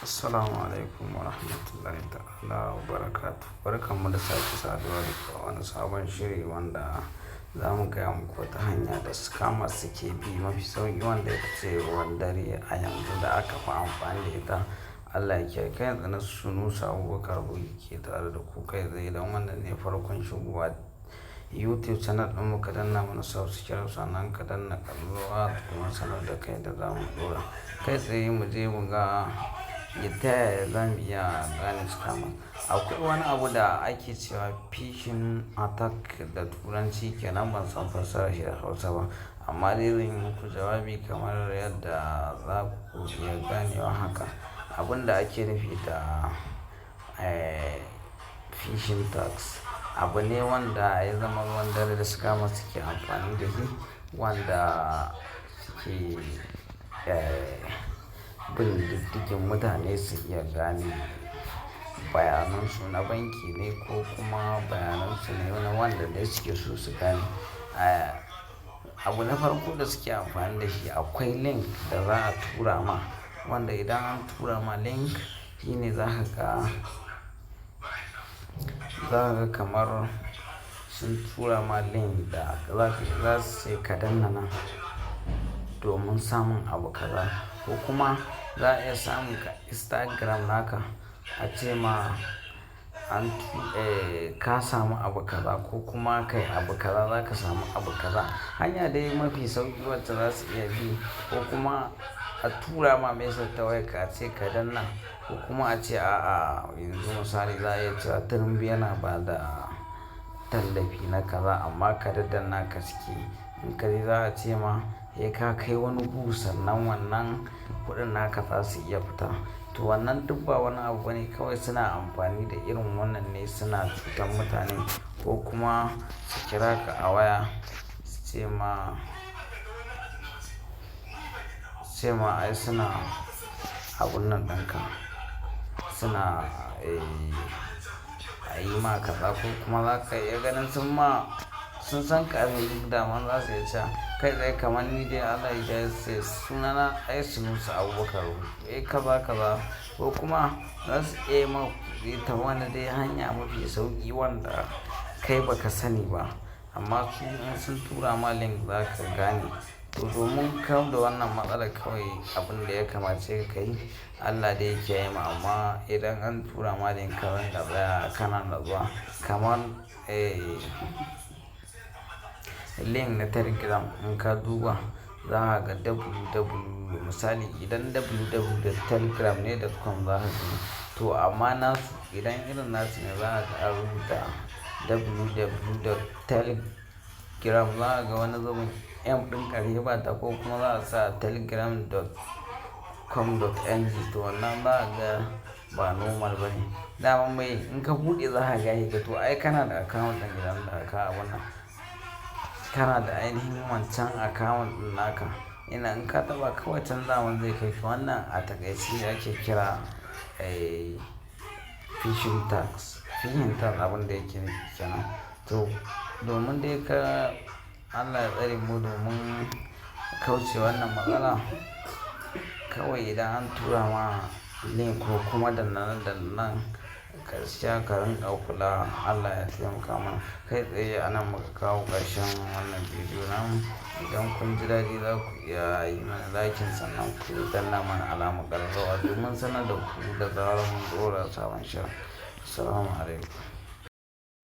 Assalamu alaikum wa rahmatullahi ta'ala wa barakatu. Barkanmu da sake saduwa da wani sabon shiri wanda za mu gaya muku wata hanya da scammers suke bi mafi sauƙi wanda ita ce ruwan dare a yanzu da aka fi amfani da ita. Allah ya kiyaye. Kai yanzu na Sunusi Abubakar Boyi ke tare da ku kai tsaye don wannan ne farkon shigowa YouTube channel ɗin mu, ka danna mana subscribe sannan ka danna ƙararrawa da kuma sanar da kai da za mu ɗora. Kai tsaye mu je mu ga ta yaya za mu iya gane scammer. Akwai wani abu da ake cewa phishing attack da turanci kenan, ban san fassara shi da Hausa ba, amma dai zan yi muku jawabi kamar yadda za ku iya ganewa haka. Abin da ake nufi da phishing tags abu ne wanda ya zama ruwan dare da scammers suke amfani da shi, wanda suke bin diddigin mutane su iya gane bayanansu na banki ne ko kuma bayanansu ne na wanda dai suke so su gane. Abu na farko da suke amfani da shi, akwai link da za a tura ma, wanda idan an tura ma link shine za ka ga kamar sun tura ma link da za su ce ka danna nan domin samun abu kaza, ko kuma za a iya samun ka Instagram naka a ce ma ka samu abu kaza, ko kuma kai abu kaza za ka samu abu kaza. Hanya dai mafi sauƙi wacce za su iya bi, ko kuma a tura ma message ta wayarka a ce ka danna, ko kuma a ce a'a yanzu misali za a iya cewa Tinubu yana ba da tallafi na kaza amma ka daddanna ka ciki. In ka je za a ce ma sai ka kai wani gu sannan wannan kuɗin naka za su iya fita. To wannan duk ba wani abu bane, kawai suna amfani da irin wannan ne suna cutar mutane, ko kuma su kira ka a waya su ce ma ai suna abun nan ɗinka, suna yi ma kaza, ko kuma za ka iya ganin sun san ka ne duk daman za su iya cewa kai tsaye kamar ni dai Allah ya ce sunana Sunusi Abubakar kaza kaza, ko kuma za su iya ma ta wani dai hanya mafi sauƙi wanda kai baka sani ba, amma su in sun tura ma link za ka gane. To domin kau da wannan matsalar, kawai abin da ya kamace ka yi, Allah dai ya kiyaye mu, amma idan an tura ma link ka ringa tsaya kana natsuwa kamar link na Telegram in ka duba za ka ga misali idan www.telegram.com za ka gani. To amma nasu idan irin nasu ne za ka ga an rubuta www.telegram, za ka ga wani zubin M ɗin ƙarshe ba ta, ko kuma za a sa telegram.com.ng. to wannan za ka ga ba normal bane. Daman mai in ka buɗe za ka ga to ai kana da account ɗin gidan da ka abun nan, kana da ainihin wancan account ɗin naka, in ka taɓa kawai canzawan zai kai ka. Wannan a takaice ake kira phishing tags. Phishing tags abin da yake nufi kenan. To domin dai Allah ya tsare mu domin kauce wannan matsala, kawai idan an tura ma link ko kuma dannan gaskiya ka rinƙa kula. Allah ya taimaka mana. Kai tsaye a nan muka kawo ƙarshen wannan bidiyo namu. Idan kun ji daɗi za ku iya yi mana liking sannan ku danna mana alamar ƙararrawa domin sanar da ku da zarar mun ɗora sabon shirin. Assalamu alaikum.